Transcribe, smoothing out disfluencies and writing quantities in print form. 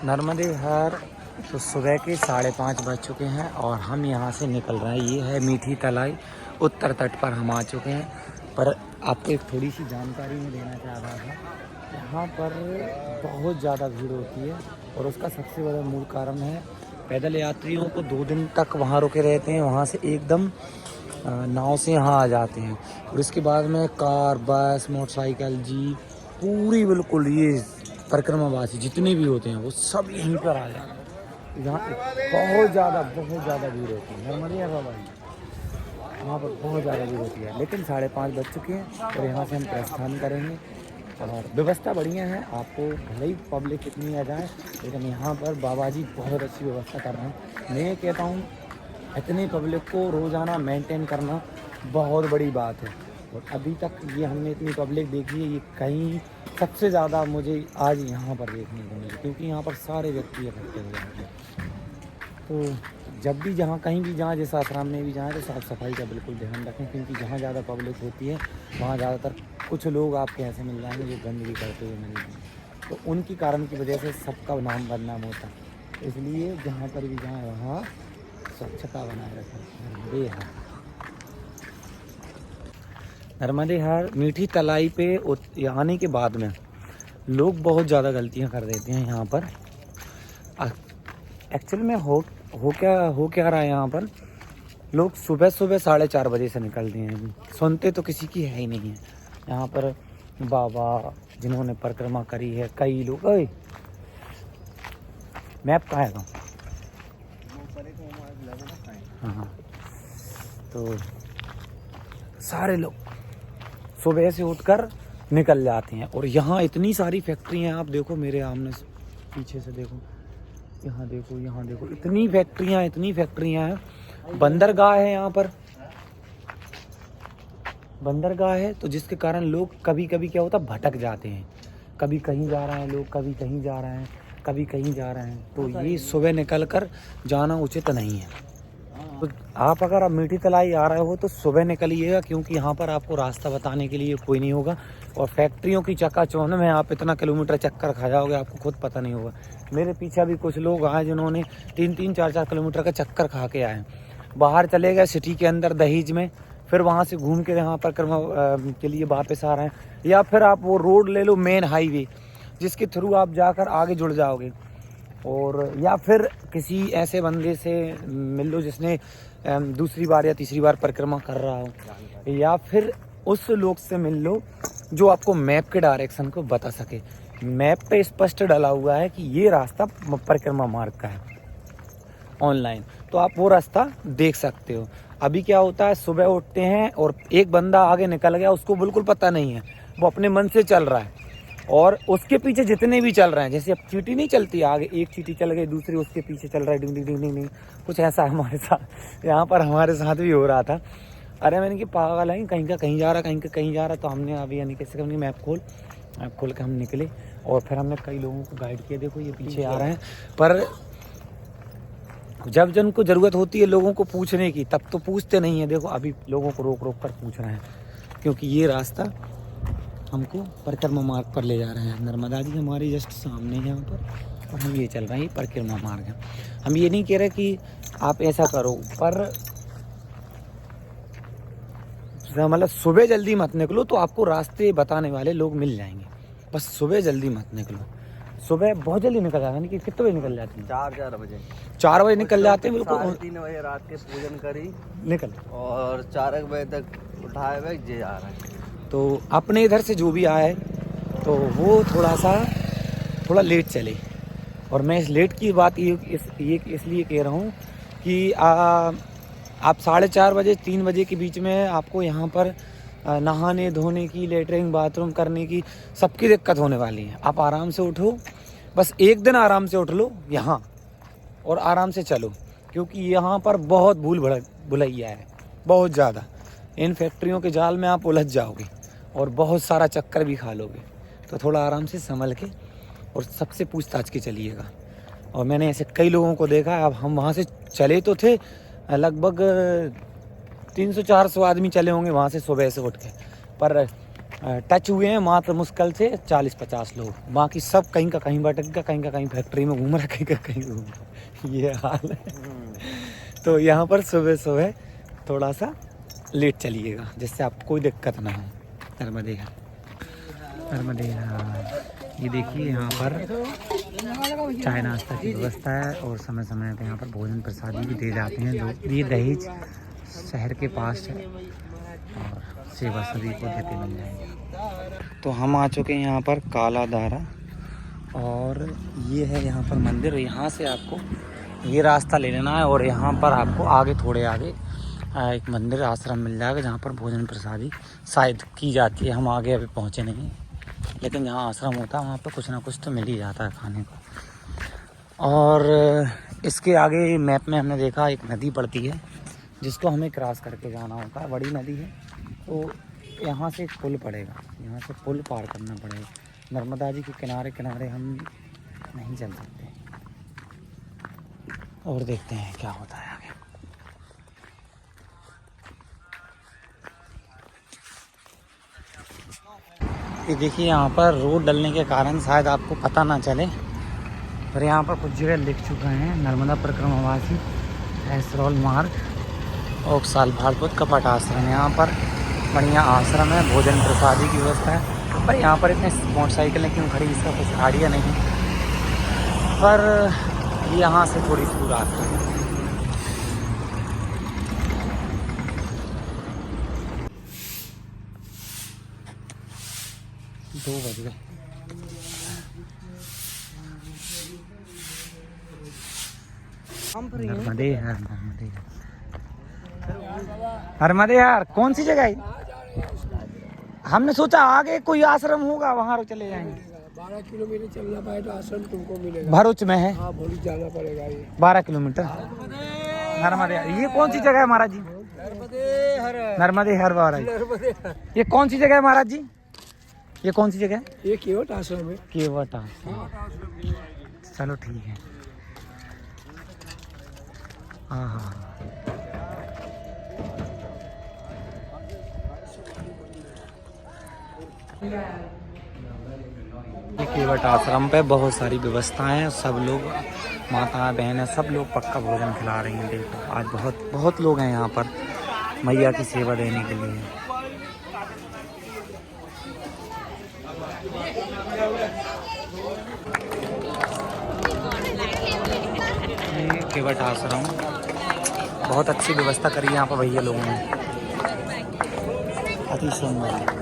नर्मदे हर तो सुबह के 5:30 बज चुके हैं और हम यहाँ से निकल रहे हैं। ये है मीठी तलाई, उत्तर तट पर हम आ चुके हैं। पर आपको एक थोड़ी सी जानकारी मैं देना चाह रहा था। यहाँ पर बहुत ज़्यादा भीड़ होती है और उसका सबसे बड़ा मूल कारण है पैदल यात्रियों को 2 दिन तक वहाँ रुके रहते हैं, वहाँ से एकदम नाव से यहाँ आ जाते हैं और इसके बाद में कार, बस, मोटरसाइकिल, जीप, पूरी बिल्कुल ये परिक्रमावासी जितने भी होते हैं वो सब यहीं पर आ जाते हैं। यहाँ बहुत ज़्यादा भीड़ होती है नर्मदे बाबा जी, वहाँ पर बहुत ज़्यादा भीड़ होती है। लेकिन 5:30 बज चुके हैं और यहाँ से हम प्रस्थान करेंगे और व्यवस्था बढ़िया है। आपको भले ही पब्लिक कितनी आ जाए लेकिन यहाँ पर बाबा जी बहुत अच्छी व्यवस्था कर रहे हैं। मैं कहता हूँ इतनी पब्लिक को रोज़ाना मेंटेन करना बहुत बड़ी बात है और अभी तक ये हमने इतनी पब्लिक देखी है, ये कहीं सबसे ज़्यादा मुझे आज यहाँ पर देखने को मिली, क्योंकि यहाँ पर सारे व्यक्ति इकट्ठे हो जाते हैं। तो जब भी जहाँ कहीं भी जहाँ जिस आश्रम में भी जाएँ तो साफ़ सफाई का बिल्कुल ध्यान रखें, क्योंकि जहाँ ज़्यादा पब्लिक होती है वहाँ ज़्यादातर कुछ लोग आपके ऐसे मिल जाएंगे जो गंदगी करते हुए मिल जाएंगे, तो उनकी कारण की वजह से सबका नाम बदनाम होता है। इसलिए जहाँ पर भी जाएँ वहाँ स्वच्छता बनाए रखें। नर्मदे हर मीठी तलाई पे आने के बाद में लोग बहुत ज़्यादा गलतियाँ कर देते हैं यहाँ पर। एक्चुअल में हो क्या रहा है यहाँ पर, लोग सुबह 4:30 बजे से निकलते हैं, सुनते तो किसी की है ही नहीं है। यहाँ पर बाबा जिन्होंने परिक्रमा करी है, कई लोग मैप कहाँ है? हाँ, तो सारे लोग सुबह से उठकर निकल जाते हैं और यहाँ इतनी सारी फैक्ट्रियाँ हैं। आप देखो मेरे आमने पीछे से देखो, यहाँ देखो इतनी फैक्ट्रियाँ हैं। बंदरगाह है यहाँ पर, बंदरगाह है, तो जिसके कारण लोग कभी कभी क्या होता भटक जाते हैं। कभी कहीं जा रहे हैं लोग, कभी कहीं जा रहे हैं, कभी कहीं जा रहे हैं। तो ये सुबह निकल कर जाना उचित नहीं है। तो आप अगर अब मीठी तलाई आ रहे हो तो सुबह निकलिएगा, क्योंकि यहाँ पर आपको रास्ता बताने के लिए कोई नहीं होगा और फैक्ट्रियों की चकाचौंध में आप इतना किलोमीटर चक्कर खा जाओगे, आपको खुद पता नहीं होगा। मेरे पीछे भी कुछ लोग आए जिन्होंने 3-3, 4-4 किलोमीटर का चक्कर खा के आए। बाहर चले गए सिटी के अंदर दहेज में, फिर वहाँ से घूम के यहाँ पर के लिए वापस आ रहे हैं। या फिर आप वो रोड ले लो, मेन हाईवे, जिसके थ्रू आप जाकर आगे जुड़ जाओगे। और या फिर किसी ऐसे बंदे से मिल लो जिसने दूसरी बार या तीसरी बार परिक्रमा कर रहा हो, या फिर उस लोग से मिल लो जो आपको मैप के डायरेक्शन को बता सके। मैप पे स्पष्ट डाला हुआ है कि ये रास्ता परिक्रमा मार्ग का है ऑनलाइन, तो आप वो रास्ता देख सकते हो। अभी क्या होता है, सुबह उठते हैं और एक बंदा आगे निकल गया, उसको बिल्कुल पता नहीं है, वो अपने मन से चल रहा है और उसके पीछे जितने भी चल रहे हैं, जैसे अब चीटी नहीं चलती, आगे एक चीटी चल गई, दूसरी उसके पीछे चल रहा है, डिंग डिंग डिंग डिंग। कुछ ऐसा हमारे साथ यहाँ पर हमारे साथ भी हो रहा था। अरे मैंने कि पागल है, कहीं का कहीं जा रहा, कहीं का कहीं जा रहा। तो हमने अभी यानी कैसे हमने मैप खोल के हम निकले और फिर हमने कई लोगों को गाइड किया, देखो ये पीछे आ रहे हैं। पर जब जिनको ज़रूरत होती है लोगों को पूछने की, तब तो पूछते नहीं है। देखो अभी लोगों को रोक कर पूछ रहे हैं, क्योंकि ये रास्ता हमको परिक्रमा मार्ग पर ले जा रहे हैं। नर्मदा जी हमारे जस्ट सामने है यहाँ पर और हम ये चल रहे हैं, परिक्रमा मार्ग है। हम ये नहीं कह रहे कि आप ऐसा करो, पर मतलब सुबह जल्दी मत निकलो, तो आपको रास्ते बताने वाले लोग मिल जाएंगे। बस सुबह जल्दी मत निकलो। सुबह बहुत जल्दी निकल जाते हैं, कि कितने बजे निकल जाते हैं? 4 बजे 4 बजे निकल जाते हैं, बिल्कुल 3 बजे रात के पूजन करी निकल, और 4 बजे तक उठाए हुए जे आ रहे हैं। तो अपने इधर से जो भी आए तो वो थोड़ा लेट चले। और मैं इस लेट की बात इसलिए कह रहा हूँ कि आप 4:30 बजे 3 बजे के बीच में आपको यहाँ पर नहाने धोने की, लेटरिन बाथरूम करने की सबकी दिक्कत होने वाली है। आप आराम से उठो, बस एक दिन आराम से उठ लो यहाँ और आराम से चलो, क्योंकि यहाँ पर बहुत भूलैया है, बहुत ज़्यादा। इन फैक्ट्रियों के जाल में आप उलझ जाओगे और बहुत सारा चक्कर भी खा लोगे। तो थोड़ा आराम से संभल के और सबसे पूछताछ के चलिएगा। और मैंने ऐसे कई लोगों को देखा। अब हम वहाँ से चले तो थे, लगभग 300-400 आदमी चले होंगे वहाँ से सुबह से उठ के, पर टच हुए हैं मात्र मुश्किल से 40-50 लोग, बाकी सब कहीं का कहीं भटक गया, कहीं का कहीं फैक्ट्री में घूम रहा है, कहीं का कहीं घूम रहा है। ये हाल है। तो यहाँ पर सुबह सुबह थोड़ा सा लेट चलिएगा जिससे आपको कोई दिक्कत ना हो। नर्मदे ये देखिए यहाँ पर चाय नाश्ता की व्यवस्था है और समय समय पे यहाँ पर भोजन प्रसादी भी दे जाते हैं लोग। ये दहेज शहर के पास है और सेवा सभी को देते मिल जाएंगे। तो हम आ चुके हैं यहाँ पर काला दारा और ये है यहाँ पर मंदिर। यहाँ से आपको ये रास्ता ले लेना है और यहाँ पर आपको आगे थोड़े आगे एक मंदिर आश्रम मिल जाएगा जहाँ पर भोजन प्रसादी शायद की जाती है। हम आगे अभी पहुँचे नहीं हैं, लेकिन जहाँ आश्रम होता है वहाँ पर कुछ ना कुछ तो मिल ही जाता है खाने को। और इसके आगे मैप में हमने देखा एक नदी पड़ती है जिसको हमें क्रॉस करके जाना होता है। बड़ी नदी है, तो यहाँ से एक पुल पड़ेगा, यहाँ से पुल पार करना पड़ेगा। नर्मदा जी के किनारे किनारे हम नहीं चल सकते और देखते हैं क्या होता है आगे। ये देखिए यहाँ पर रोड डलने के कारण शायद आपको पता ना चले, पर यहाँ पर कुछ जगह लिख चुका है नर्मदा परिक्रमावासी एसरोल मार्ग और साल भालपुर कपट आश्रम। यहाँ पर बढ़िया आश्रम है, भोजन प्रसादी की व्यवस्था है। पर यहाँ पर इतने मोटरसाइकिलें क्यों खड़ी, इसका कुछ आइडिया नहीं, पर यहाँ से थोड़ी सी दूर आती है। 2 बज गए। नर्मदे यार कौन सी जगह है? हमने सोचा आगे कोई आश्रम होगा वहाँ चले जाएंगे। 12 किलोमीटर चलना पाए तो आश्रम तुमको मिलेगा। भरूच में है। हाँ भरूच जाना पड़ेगा ये 12 किलोमीटर। नर्मदे ये कौन सी जगह है महाराज जी? नर्मदे हर महाराज। ये कौन सी जगह है महाराज जी? ये कौन सी जगह है? ये केवट आश्रम है। केवट आश्रम। चलो ठीक है। हाँ हाँ ये केवट आश्रम पे बहुत सारी व्यवस्थाएं हैं। सब लोग माता बहनें सब लोग पक्का भोजन खिला रही हैं। देखो आज बहुत बहुत लोग हैं यहाँ पर मैया की सेवा देने के लिए। ये केवट आश्रम बहुत अच्छी व्यवस्था करी है यहाँ पर भैया लोगों ने, अति सुंदर।